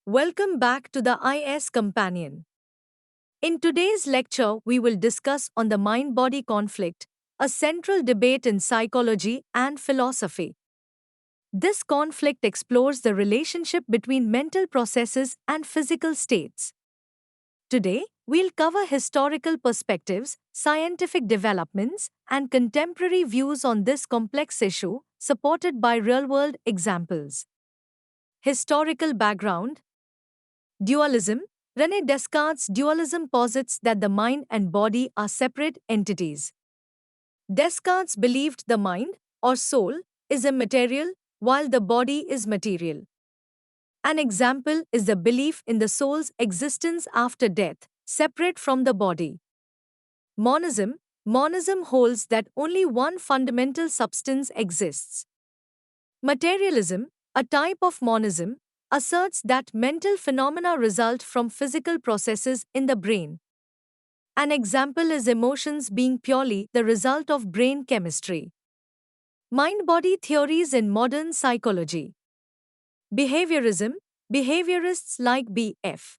Welcome back to the IS Companion. In today's lecture, we will discuss on the mind-body conflict, a central debate in psychology and philosophy. This conflict explores the relationship between mental processes and physical states. Today, we'll cover historical perspectives, scientific developments, and contemporary views on this complex issue, supported by real-world examples. Historical background. Dualism. René Descartes' dualism posits that the mind and body are separate entities. Descartes believed the mind, or soul, is immaterial, while the body is material. An example is the belief in the soul's existence after death, separate from the body. Monism. Monism holds that only one fundamental substance exists. Materialism, a type of monism, asserts that mental phenomena result from physical processes in the brain. An example is emotions being purely the result of brain chemistry. Mind-body theories in modern psychology. Behaviorism. Behaviorists like B.F.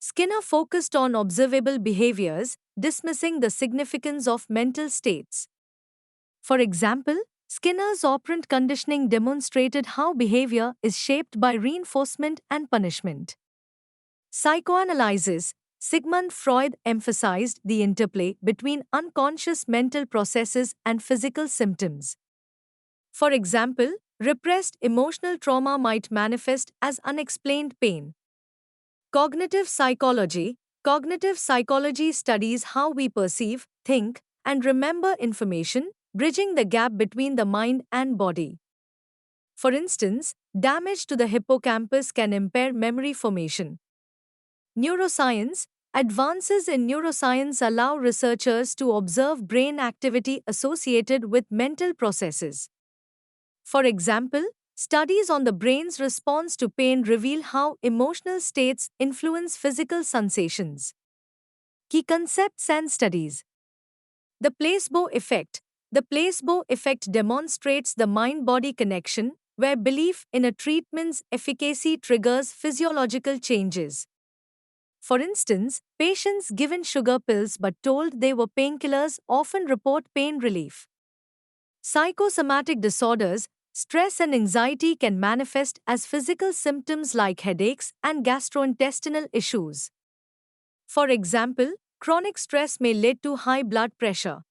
Skinner focused on observable behaviors, dismissing the significance of mental states. For example, Skinner's operant conditioning demonstrated how behavior is shaped by reinforcement and punishment. Psychoanalysis. Sigmund Freud emphasized the interplay between unconscious mental processes and physical symptoms. For example, repressed emotional trauma might manifest as unexplained pain. Cognitive psychology. Cognitive psychology studies how we perceive, think, and remember information, bridging the gap between the mind and body. For instance, damage to the hippocampus can impair memory formation. Neuroscience. Advances in neuroscience allow researchers to observe brain activity associated with mental processes. For example, studies on the brain's response to pain reveal how emotional states influence physical sensations. Key concepts and studies. The placebo effect. The placebo effect demonstrates the mind-body connection, where belief in a treatment's efficacy triggers physiological changes. For instance, patients given sugar pills but told they were painkillers often report pain relief. Psychosomatic disorders. Stress and anxiety can manifest as physical symptoms like headaches and gastrointestinal issues. For example, chronic stress may lead to high blood pressure.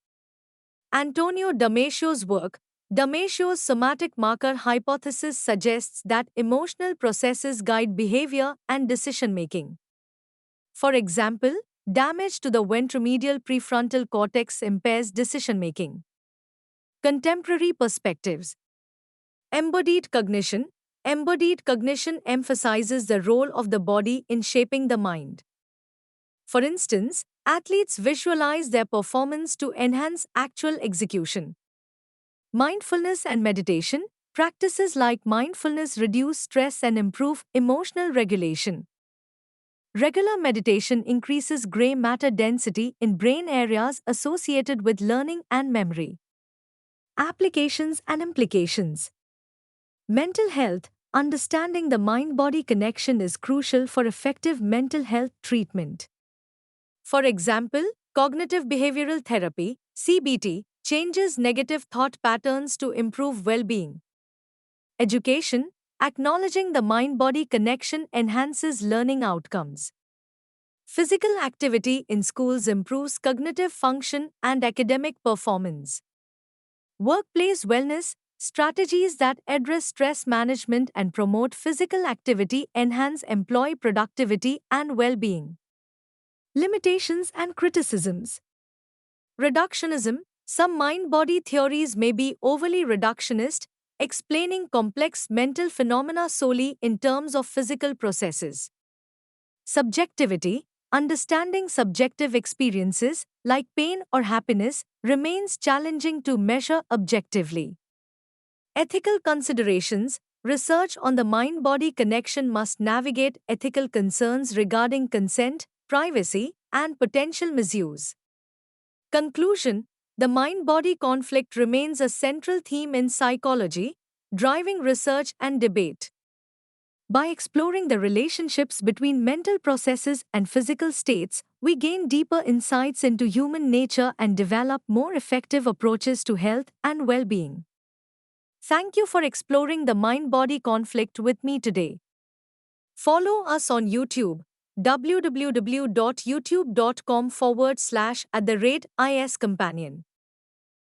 Antonio Damasio's work, Damasio's somatic marker hypothesis suggests that emotional processes guide behavior and decision-making. For example, damage to the ventromedial prefrontal cortex impairs decision-making. Contemporary perspectives. Embodied cognition. Embodied cognition emphasizes the role of the body in shaping the mind. For instance, athletes visualize their performance to enhance actual execution. Mindfulness and meditation. Practices like mindfulness reduce stress and improve emotional regulation. Regular meditation increases gray matter density in brain areas associated with learning and memory. Applications and implications. Mental health. Understanding the mind-body connection is crucial for effective mental health treatment. For example, cognitive behavioral therapy, CBT, changes negative thought patterns to improve well-being. Education. Acknowledging the mind-body connection enhances learning outcomes. Physical activity in schools improves cognitive function and academic performance. Workplace wellness. Strategies that address stress management and promote physical activity enhance employee productivity and well-being. Limitations and criticisms. Reductionism. Some mind-body theories may be overly reductionist, explaining complex mental phenomena solely in terms of physical processes. Subjectivity. Understanding subjective experiences, like pain or happiness, remains challenging to measure objectively. Ethical considerations. Research on the mind-body connection must navigate ethical concerns regarding consent, privacy, and potential misuse. Conclusion. The mind-body conflict remains a central theme in psychology, driving research and debate. By exploring the relationships between mental processes and physical states, we gain deeper insights into human nature and develop more effective approaches to health and well being. Thank you for exploring the mind body conflict with me today. Follow us on YouTube www.youtube.com/@iscompanion.